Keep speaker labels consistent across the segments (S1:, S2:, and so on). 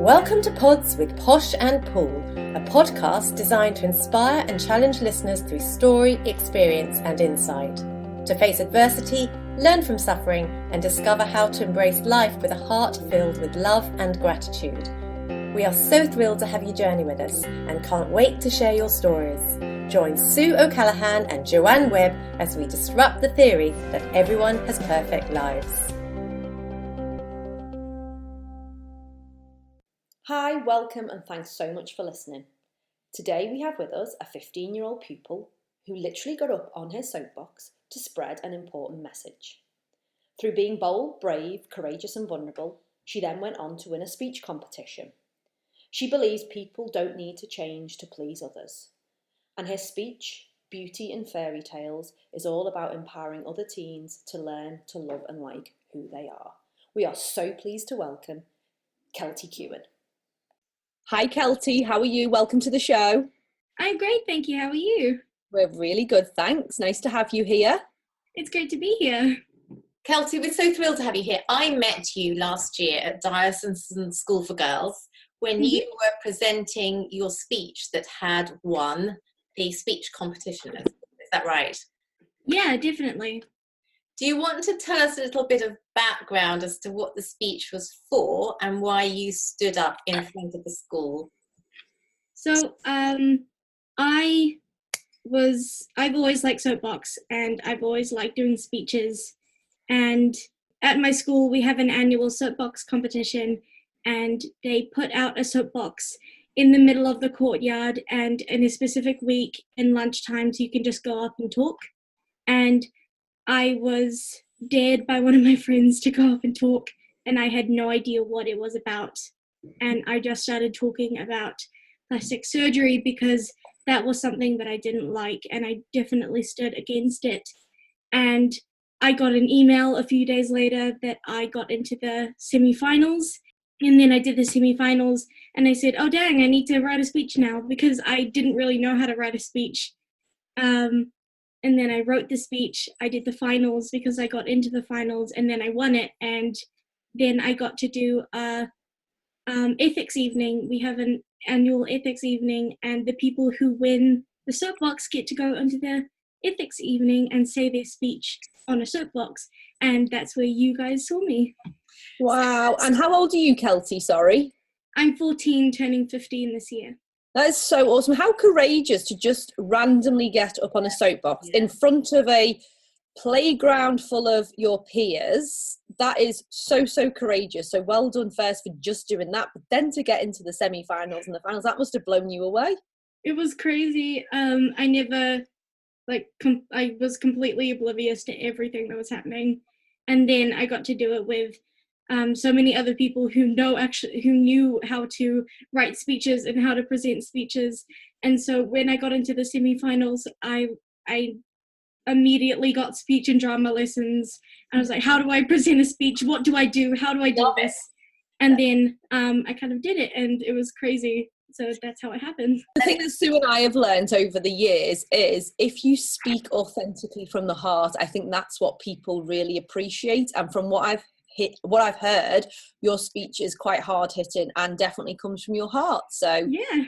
S1: Welcome to Pods with Posh and Paul, a podcast designed to inspire and challenge listeners through story, experience and insight. To face adversity, learn from suffering and discover how to embrace life with a heart filled with love and gratitude. We are so thrilled to have you journey with us and can't wait to share your stories. Join Sue O'Callaghan and Joanne Webb as we disrupt the theory that everyone has perfect lives.
S2: Hi, welcome and thanks so much for listening. Today we have with us a 15-year-old pupil who literally got up on her soapbox to spread an important message. Through being bold, brave, courageous and vulnerable, she then went on to win a speech competition. She believes people don't need to change to please others. And her speech, Beauty and Fairy Tales, is all about empowering other teens to learn to love and like who they are. We are so pleased to welcome Keltie-Kewan. Hi Keltie, how are you? Welcome to the show.
S3: I'm great, thank you. How are you?
S2: We're really good, thanks. Nice to have you here.
S3: It's great to be here.
S1: Keltie, we're so thrilled to have you here. I met you last year at Diocesan School for Girls when you were presenting your speech that had won the speech competition. Is that right?
S3: Yeah, definitely.
S1: Do you want to tell us a little bit of background as to what the speech was for and why you stood up in front of the school?
S3: So, I've always liked Soapbox and I've always liked doing speeches. And at my school, we have an annual Soapbox competition and they put out a soapbox in the middle of the courtyard and in a specific week in lunchtime so you can just go up and talk. And I was dared by one of my friends to go up and talk, and I had no idea what it was about. And I just started talking about plastic surgery because that was something that I didn't like, and I definitely stood against it. And I got an email a few days later that I got into the semi-finals, and then I did the semi-finals, and I said, oh dang, I need to write a speech now, because I didn't really know how to write a speech. And then I wrote the speech, I did the finals because I got into the finals, and then I won it. And then I got to do a ethics evening. We have an annual ethics evening, and the people who win the soapbox get to go into the ethics evening and say their speech on a soapbox. And that's where you guys saw me.
S2: Wow. And how old are you, Keltie? Sorry.
S3: I'm 14, turning 15 this year.
S2: That is so awesome. How courageous to just randomly get up on a soapbox in front of a playground full of your peers. That is so, so courageous. So well done first for just doing that. But then to get into the semi-finals and the finals, that must have blown you away.
S3: It was crazy. I was completely oblivious to everything that was happening. And then I got to do it with so many other people who knew how to write speeches and how to present speeches. And so when I got into the semi-finals, I immediately got speech and drama lessons. And I was like, how do I present a speech? What do I do? How do I do this? And then I kind of did it, and it was crazy. So that's how it happened.
S2: The thing that Sue and I have learned over the years is if you speak authentically from the heart, I think that's what people really appreciate. And from what I've heard, your speech is quite hard-hitting and definitely comes from your heart. So yeah,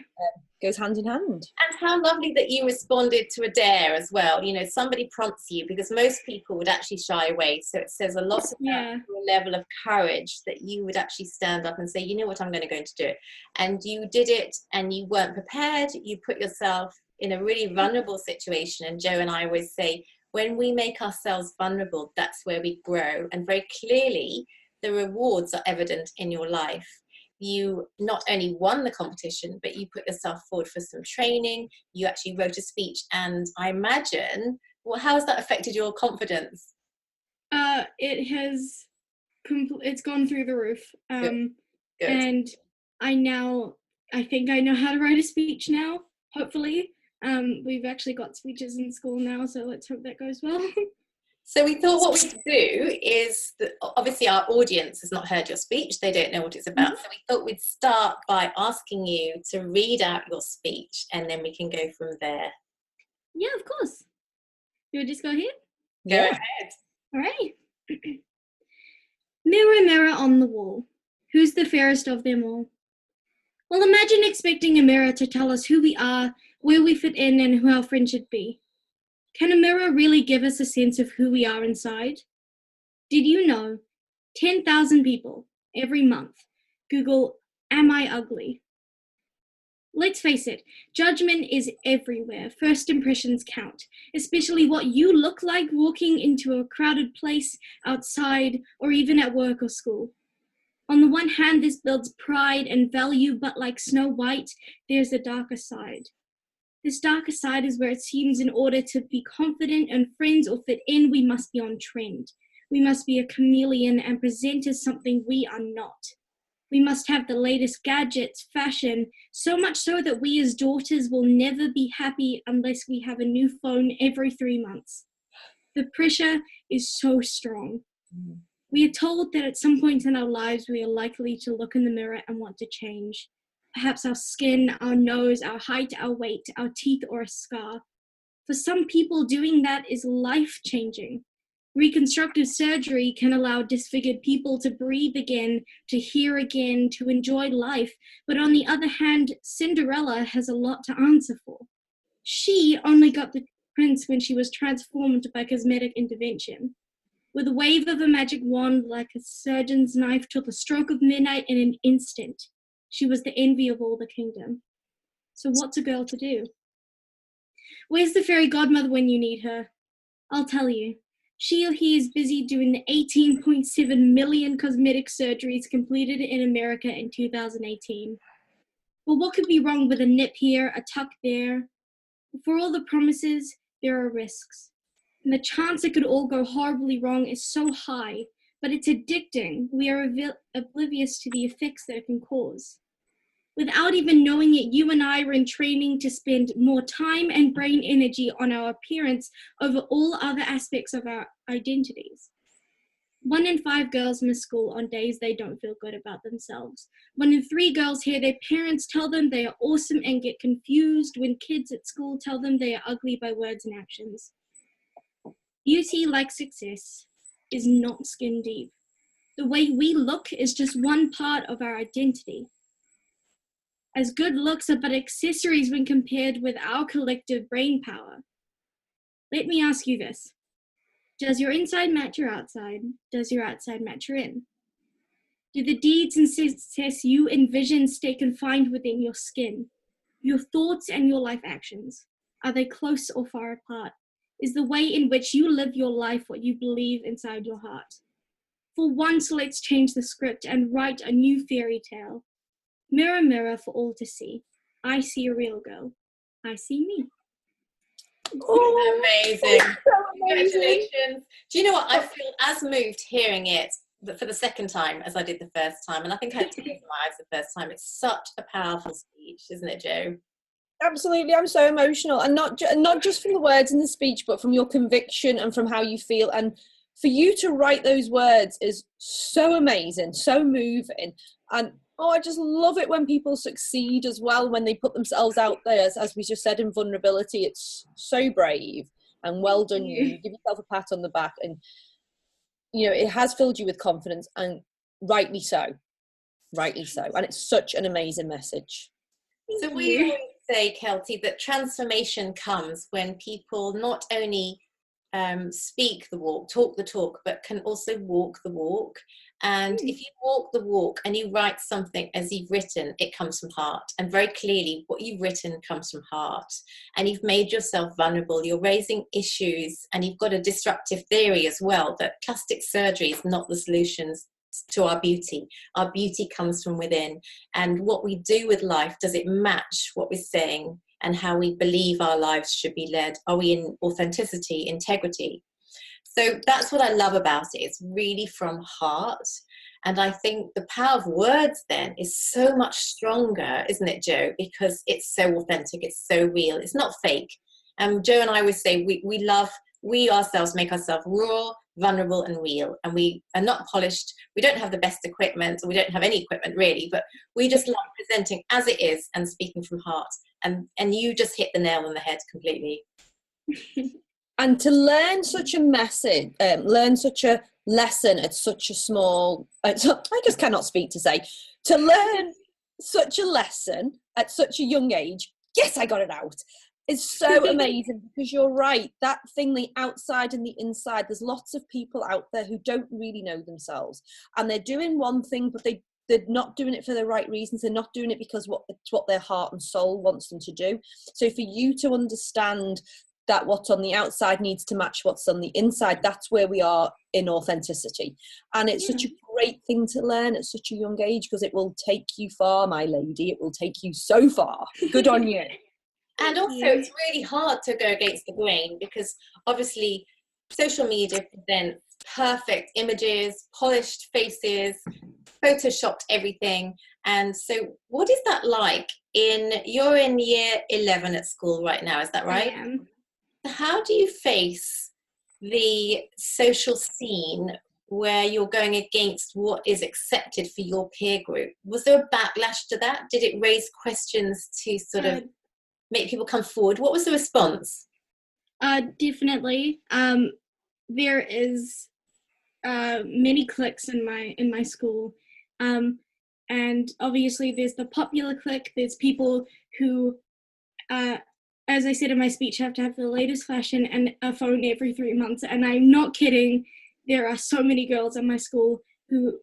S2: goes hand in hand.
S1: And how lovely that you responded to a dare as well. You know, somebody prompts you, because most people would actually shy away. So it says a lot about your level of courage that you would actually stand up and say, you know what, I'm going to do it. And you did it, and you weren't prepared. You put yourself in a really vulnerable situation. And Joe and I always say, when we make ourselves vulnerable, that's where we grow. And very clearly, the rewards are evident in your life. You not only won the competition, but you put yourself forward for some training. You actually wrote a speech. And I imagine, well, how has that affected your confidence?
S3: It's gone through the roof.
S1: Good.
S3: And I think I know how to write a speech now, hopefully. We've actually got speeches in school now, so let's hope that goes well.
S1: So we thought what we could do is, that obviously our audience has not heard your speech, they don't know what it's about, so we thought we'd start by asking you to read out your speech, and then we can go from there.
S3: Yeah, of course. You would just go ahead?
S1: Go ahead.
S3: All right. Mirror, mirror on the wall, who's the fairest of them all? Well, imagine expecting a mirror to tell us who we are, where we fit in, and who our friends should be. Can a mirror really give us a sense of who we are inside? Did you know 10,000 people every month Google, "Am I ugly?" Let's face it, judgment is everywhere. First impressions count, especially what you look like walking into a crowded place, outside, or even at work or school. On the one hand, this builds pride and value, but like Snow White, there's a darker side. This darker side is where it seems in order to be confident and friends or fit in, we must be on trend. We must be a chameleon and present as something we are not. We must have the latest gadgets, fashion, so much so that we as daughters will never be happy unless we have a new phone every 3 months. The pressure is so strong. We are told that at some point in our lives we are likely to look in the mirror and want to change. Perhaps our skin, our nose, our height, our weight, our teeth, or a scar. For some people, doing that is life-changing. Reconstructive surgery can allow disfigured people to breathe again, to hear again, to enjoy life. But on the other hand, Cinderella has a lot to answer for. She only got the prince when she was transformed by cosmetic intervention. With a wave of a magic wand like a surgeon's knife till the stroke of midnight in an instant, she was the envy of all the kingdom. So what's a girl to do? Where's the fairy godmother when you need her? I'll tell you. She or he is busy doing the 18.7 million cosmetic surgeries completed in America in 2018. Well, what could be wrong with a nip here, a tuck there? For all the promises, there are risks. And the chance it could all go horribly wrong is so high, but it's addicting. We are oblivious to the effects that it can cause. Without even knowing it, you and I are in training to spend more time and brain energy on our appearance over all other aspects of our identities. 1 in 5 girls miss school on days they don't feel good about themselves. 1 in 3 girls hear their parents tell them they are awesome and get confused when kids at school tell them they are ugly by words and actions. Beauty, like success, is not skin deep. The way we look is just one part of our identity. As good looks are but accessories when compared with our collective brain power. Let me ask you this. Does your inside match your outside? Does your outside match your in? Do the deeds and success you envision stay confined within your skin? Your thoughts and your life actions? Are they close or far apart? Is the way in which you live your life what you believe inside your heart? For once, let's change the script and write a new fairy tale. Mirror, mirror for all to see. I see a real girl. I see me.
S1: Oh, amazing. Congratulations. Do you know what? I feel as moved hearing it for the second time as I did the first time. And I think I had tears in my eyes the first time. It's such a powerful speech, isn't it, Jo?
S2: Absolutely. I'm so emotional. And not just from the words in the speech, but from your conviction and from how you feel. And for you to write those words is so amazing, so moving. And I just love it when people succeed as well, when they put themselves out there, as we just said, in vulnerability. It's so brave and well done you. You give yourself a pat on the back, and, you know, it has filled you with confidence, and rightly so. Rightly so. And it's such an amazing message.
S1: So we always say, Keltie, that transformation comes when people not only speak the walk, talk the talk, but can also walk the walk. And if you walk the walk and you write something as you've written, it comes from heart. And very clearly, what you've written comes from heart. And you've made yourself vulnerable. You're raising issues, and you've got a disruptive theory as well, that plastic surgery is not the solutions to our beauty. Our beauty comes from within. And what we do with life, does it match what we're saying and how we believe our lives should be led? Are we in authenticity, integrity? So that's what I love about it. It's really from heart. And I think the power of words then is so much stronger, isn't it, Jo? Because it's so authentic, it's so real, it's not fake. Jo and I always say we ourselves make ourselves raw, vulnerable and real. And we are not polished. We don't have the best equipment, or we don't have any equipment really, but we just love presenting as it is and speaking from heart. And you just hit the nail on the head completely.
S2: And to learn such a message, learn such a lesson at such a small, I just cannot speak to say, to learn such a lesson at such a young age. Yes, I got it out. It's so amazing because you're right. That thing, the outside and the inside, there's lots of people out there who don't really know themselves, and they're doing one thing, but they're not doing it for the right reasons. They're not doing it because it's what their heart and soul wants them to do. So for you to understand that what's on the outside needs to match what's on the inside, that's where we are in authenticity. And it's such a great thing to learn at such a young age, because it will take you far, my lady. It will take you so far. Good on you.
S1: And also, it's really hard to go against the grain, because obviously social media presents perfect images, polished faces, photoshopped everything. And so what is that like? You're in year 11 at school right now, is that right?
S3: I am.
S1: How do you face the social scene where you're going against what is accepted for your peer group? Was there a backlash to that? Did it raise questions to sort of make people come forward? What was the response?
S3: Definitely. There is many cliques in my school, and obviously there's the popular clique. There's people who, as I said in my speech, have to have the latest fashion and a phone every 3 months. And I'm not kidding. There are so many girls in my school who,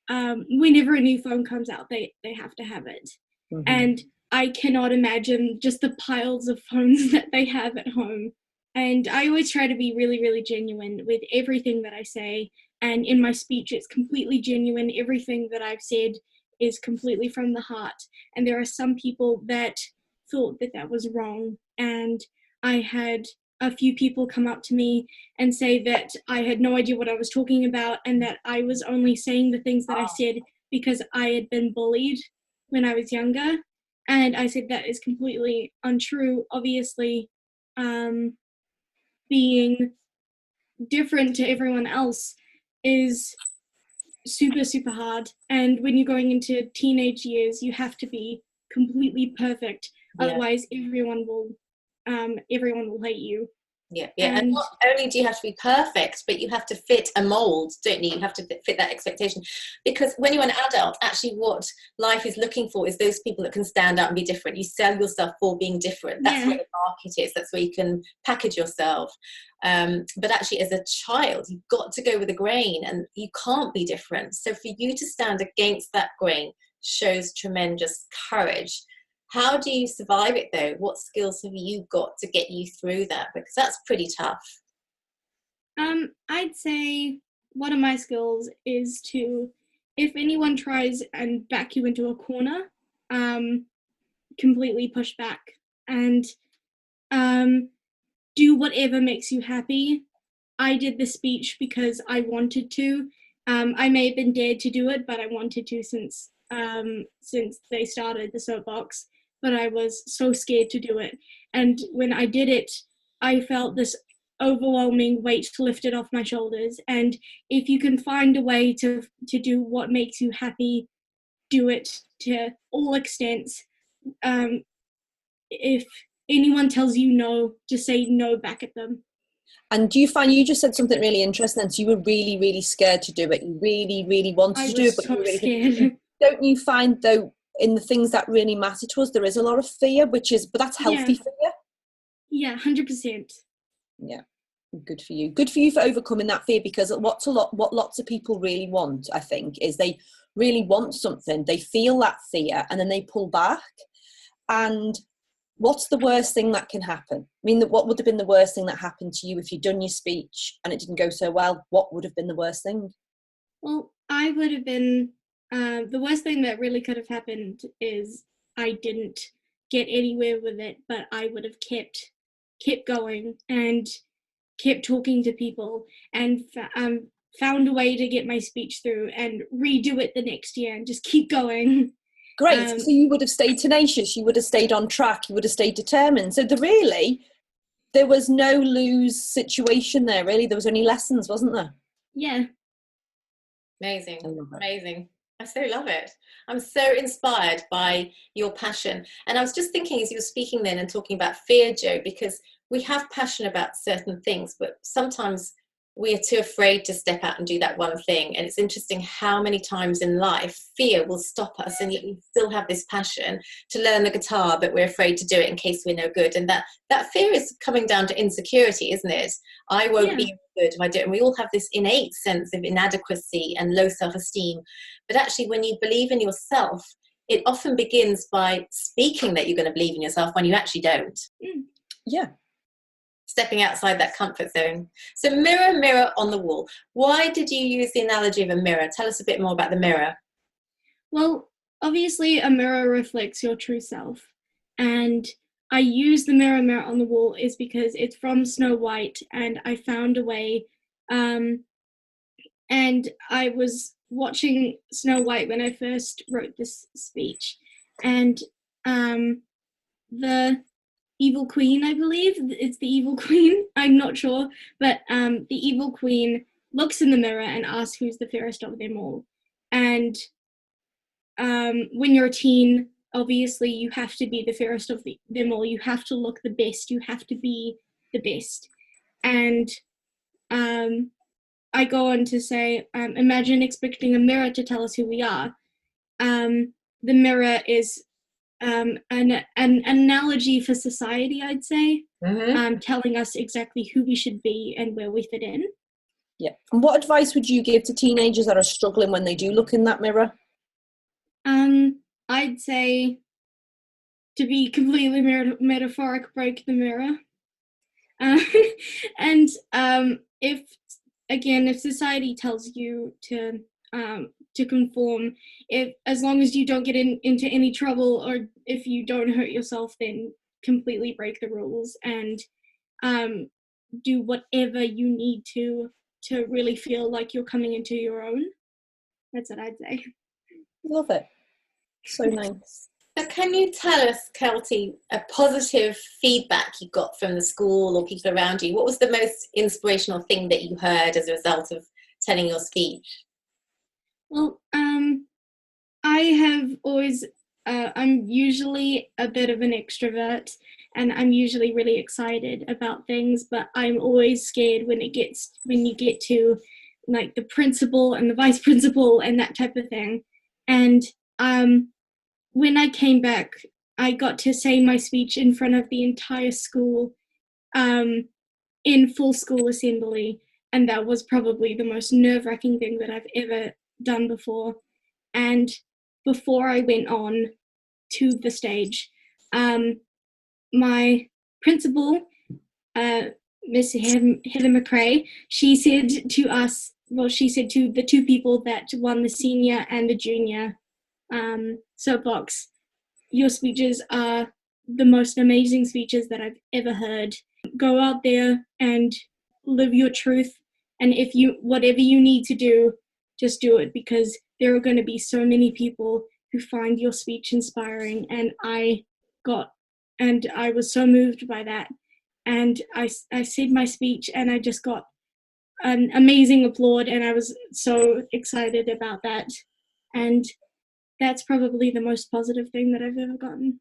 S3: whenever a new phone comes out, they have to have it. Mm-hmm. And I cannot imagine just the piles of phones that they have at home. And I always try to be really, really genuine with everything that I say. And in my speech, it's completely genuine. Everything that I've said is completely from the heart. And there are some people that thought that that was wrong. And I had a few people come up to me and say that I had no idea what I was talking about, and that I was only saying the things that I said because I had been bullied when I was younger. And I said that is completely untrue. Obviously, being different to everyone else is super, super hard. And when you're going into teenage years, you have to be completely perfect. Yeah. Otherwise, everyone will hate you.
S1: Yeah. And not only do you have to be perfect, but you have to fit a mold, don't you? You have to fit that expectation. Because when you're an adult, actually what life is looking for is those people that can stand out and be different. You sell yourself for being different. That's where the market is. That's where you can package yourself. But actually, as a child, you've got to go with the grain, and you can't be different. So for you to stand against that grain shows tremendous courage. How do you survive it, though? What skills have you got to get you through that? Because that's pretty tough.
S3: I'd say one of my skills is to, if anyone tries and back you into a corner, completely push back and do whatever makes you happy. I did the speech because I wanted to. I may have been dared to do it, but I wanted to since they started the Soapbox. But I was so scared to do it. And when I did it, I felt this overwhelming weight lifted off my shoulders. And if you can find a way to do what makes you happy, do it to all extents. If anyone tells you no, just say no back at them.
S2: And do you find, you just said something really interesting, so you were really, really scared to do it. You really, really wanted to do it, but you were really
S3: scared.
S2: Don't you find, though, in the things that really matter to us, there is a lot of fear, but that's healthy fear?
S3: Yeah, 100%.
S2: Yeah, good for you. Good for you for overcoming that fear, because what lots of people really want, I think, is they really want something, they feel that fear, and then they pull back. And what's the worst thing that can happen? I mean, what would have been the worst thing that happened to you if you'd done your speech and it didn't go so well? What would have been the worst thing?
S3: Well, I would have been, the worst thing that really could have happened is I didn't get anywhere with it, but I would have kept going and kept talking to people and found a way to get my speech through and redo it the next year and just keep going.
S2: Great. So you would have stayed tenacious, you would have stayed on track, you would have stayed determined. So there was no lose situation there, really. There was only lessons, wasn't there?
S3: Yeah.
S1: Amazing. Amazing. I so love it. I'm so inspired by your passion. And I was just thinking as you were speaking then and talking about fear, Jo, because we have passion about certain things, but sometimes we are too afraid to step out and do that one thing. And it's interesting how many times in life fear will stop us, and yet we still have this passion to learn the guitar, but we're afraid to do it in case we're no good. And that fear is coming down to insecurity, isn't it? I won't be good if I do it. And we all have this innate sense of inadequacy and low self-esteem. But actually, when you believe in yourself, it often begins by speaking that you're going to believe in yourself when you actually don't.
S2: Yeah.
S1: Stepping outside that comfort zone. So mirror, mirror on the wall. Why did you use the analogy of a mirror? Tell us a bit more about the mirror.
S3: Well, obviously a mirror reflects your true self. And I use the mirror, mirror on the wall is because it's from Snow White, and I found a way, and I was watching Snow White when I first wrote this speech, and the evil queen, I believe it's the evil queen, I'm not sure, but the evil queen looks in the mirror and asks who's the fairest of them all. And when you're a teen, obviously you have to be the fairest of them all. You have to look the best. You have to be the best. And I go on to say, imagine expecting a mirror to tell us who we are. The mirror is an analogy for society, I'd say, telling us exactly who we should be and where we fit in.
S2: Yeah. And what advice would you give to teenagers that are struggling when they do look in that mirror?
S3: I'd say, to be completely metaphoric, break the mirror. And if society tells you to conform, as long as you don't get into any trouble, or if you don't hurt yourself, then completely break the rules and do whatever you need to really feel like you're coming into your own. That's what I'd say.
S2: Love it. So nice.
S1: So can you tell us, Keltie, a positive feedback you got from the school or people around you? What was the most inspirational thing that you heard as a result of telling your speech?
S3: Well, I have always, I'm usually a bit of an extrovert, and I'm usually really excited about things, but I'm always scared when you get to like the principal and the vice principal and that type of thing. And when I came back, I got to say my speech in front of the entire school in full school assembly, and that was probably the most nerve-wracking thing that I've ever done before. And before I went on to the stage, my principal, Miss Heather McRae, she said to the two people that won the senior and the junior Soapbox, your speeches are the most amazing speeches that I've ever heard. Go out there and live your truth, and whatever you need to do, just do it, because there are going to be so many people who find your speech inspiring. And I was so moved by that, and I said my speech, and I just got an amazing applaud, and I was so excited about that. And that's probably the most positive thing that I've ever gotten.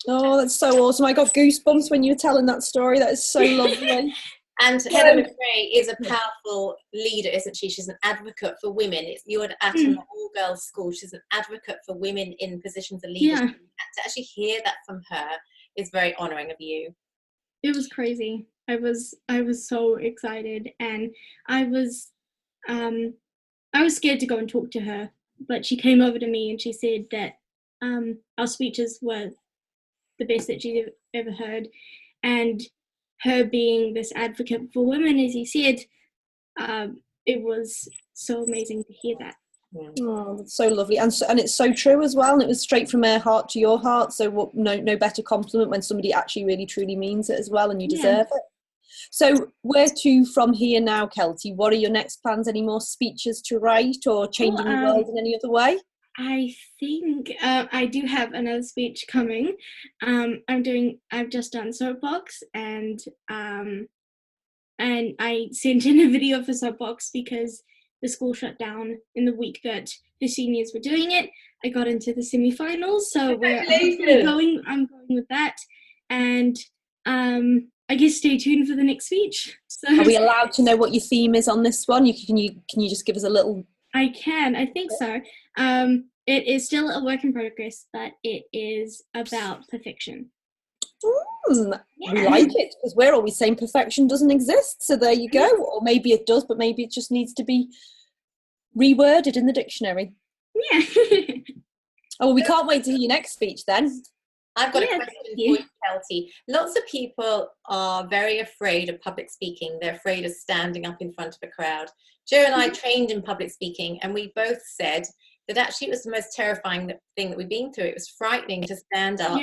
S2: Oh, that's so awesome. I got goosebumps when you were telling that story. That is so lovely.
S1: And Heather McRae is a powerful leader, isn't she? She's an advocate for women. You're at an all-girls school. She's an advocate for women in positions of leadership.
S3: Yeah.
S1: To actually hear that from her is very honouring of you.
S3: It was crazy. I was so excited, and I was scared to go and talk to her, but she came over to me and she said that our speeches were the best that she'd ever heard, and her being this advocate for women, as you said, it was so amazing to hear that.
S2: Oh, that's so lovely, and it's so true as well, and it was straight from her heart to your heart, so no better compliment when somebody actually really truly means it as well, and you deserve it. So where to from here now, Keltie? What are your next plans? Any more speeches to write, or changing the world in any other way?
S3: I think I do have another speech coming. I've just done Soapbox, and I sent in a video for Soapbox because the school shut down in the week that the seniors were doing it. I got into the semi-finals, so I'm going with that. And I guess stay tuned for the next speech. So,
S2: are we allowed to know what your theme is on this one? Can you just give us a little?
S3: I think so. It is still a work in progress, but it is about perfection.
S2: We like it, because we're always saying perfection doesn't exist. So there you go. Or maybe it does, but maybe it just needs to be reworded in the dictionary.
S3: Yeah.
S2: Oh, well, we can't wait to hear your next speech then.
S1: I've got a question for you, Keltie. Lots of people are very afraid of public speaking. They're afraid of standing up in front of a crowd. Jo and I trained in public speaking, and we both said that actually it was the most terrifying thing that we've been through. It was frightening to stand up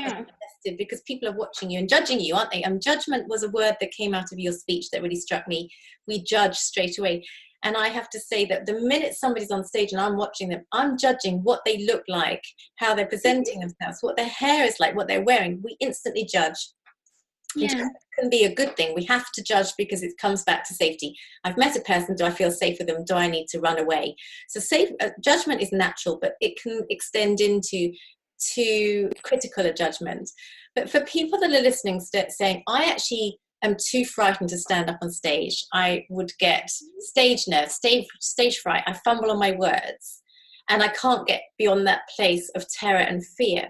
S1: because people are watching you and judging you, aren't they? Judgment was a word that came out of your speech that really struck me. We judge straight away. And I have to say that the minute somebody's on stage and I'm watching them, I'm judging what they look like, how they're presenting themselves, what their hair is like, what they're wearing. We instantly judge. Which can be a good thing. We have to judge because it comes back to safety. I've met a person, do I feel safe with them? Do I need to run away? So judgment is natural, but it can extend into critical judgment. But for people that are listening, saying, I actually am too frightened to stand up on stage. I would get stage nerves, stage fright. I fumble on my words and I can't get beyond that place of terror and fear.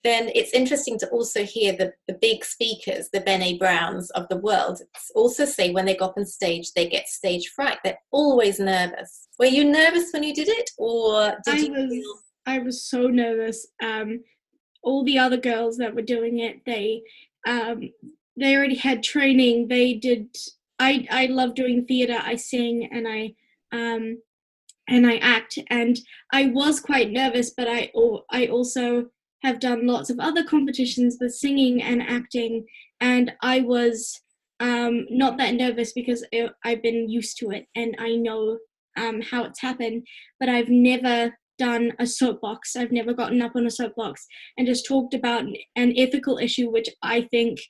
S1: Then it's interesting to also hear the big speakers, the Brené Browns of the world, also say when they go up on stage, they get stage fright. They're always nervous. Were you nervous when you did it, or did you?
S3: I was so nervous. All the other girls that were doing it, they already had training. They did. I love doing theatre. I sing and I act, and I was quite nervous, but I also have done lots of other competitions with singing and acting, and I was not that nervous because I've been used to it and I know how it's happened, but I've never done a soapbox. I've never gotten up on a soapbox and just talked about an ethical issue, which I think,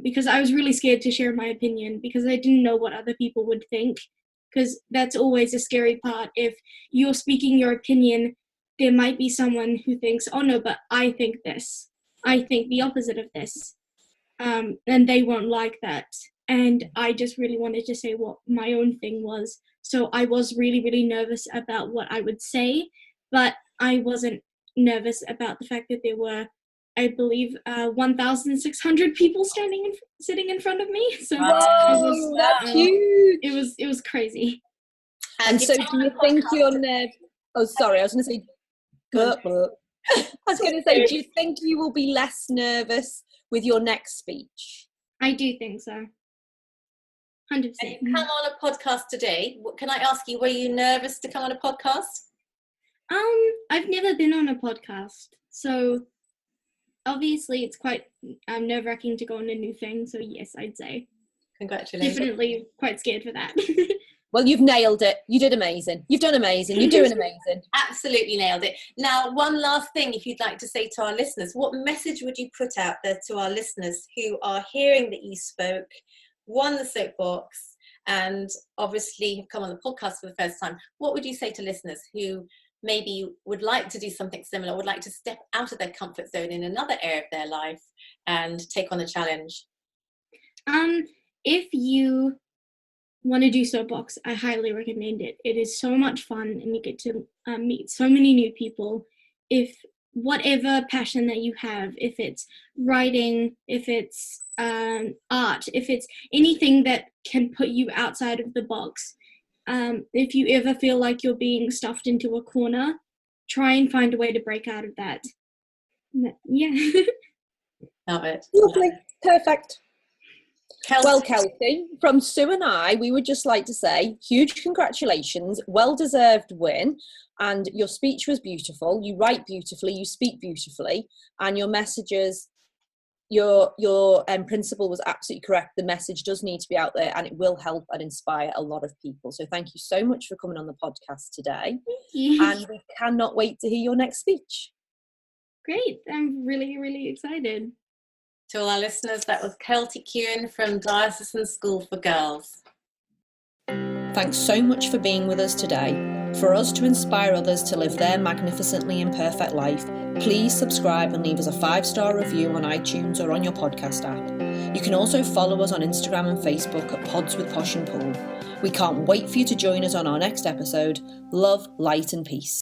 S3: because I was really scared to share my opinion because I didn't know what other people would think, because that's always a scary part. If you're speaking your opinion, there might be someone who thinks, oh no, but I think this. I think the opposite of this. And they won't like that. And I just really wanted to say what my own thing was. So I was really, really nervous about what I would say, but I wasn't nervous about the fact that there were, I believe, 1,600 people sitting in front of me. So
S2: that's huge.
S3: It was crazy.
S2: And so do you think you're nervous? Oh, sorry, I was going to say, do you think you will be less nervous with your next speech?
S3: I do think so. 100%.
S1: And you come on a podcast today. Can I ask you, were you nervous to come on a podcast?
S3: I've never been on a podcast, so obviously it's quite nerve-wracking to go on a new thing. So yes, I'd say.
S1: Congratulations.
S3: Definitely quite scared for that.
S2: Well, you've nailed it. You did amazing. You've done amazing. You're doing amazing.
S1: Absolutely nailed it. Now, one last thing, if you'd like to say to our listeners, what message would you put out there to our listeners who are hearing that you spoke, won the Soapbox, and obviously have come on the podcast for the first time? What would you say to listeners who maybe would like to do something similar, would like to step out of their comfort zone in another area of their life and take on the challenge?
S3: If you want to do Soapbox, I highly recommend it. It is so much fun and you get to meet so many new people. If whatever passion that you have, if it's writing, if it's art, if it's anything that can put you outside of the box, if you ever feel like you're being stuffed into a corner, try and find a way to break out of that. Yeah.
S1: Love it.
S2: Lovely. Perfect.
S1: Keltie.
S2: Well, Keltie, from Sue and I, we would just like to say huge congratulations, well-deserved win, and your speech was beautiful. You write beautifully, you speak beautifully, and your messages, your principle was absolutely correct. The message does need to be out there, and it will help and inspire a lot of people. So thank you so much for coming on the podcast today.
S3: Thank you.
S2: And we cannot wait to hear your next speech.
S3: Great. I'm really, really excited.
S1: To all our listeners, that was Keltie-Kewan from Diocesan School for Girls.
S2: Thanks so much for being with us today. For us to inspire others to live their magnificently imperfect life, please subscribe and leave us a 5-star review on iTunes or on your podcast app. You can also follow us on Instagram and Facebook at Pods with Posh and Pool. We can't wait for you to join us on our next episode. Love, light and peace.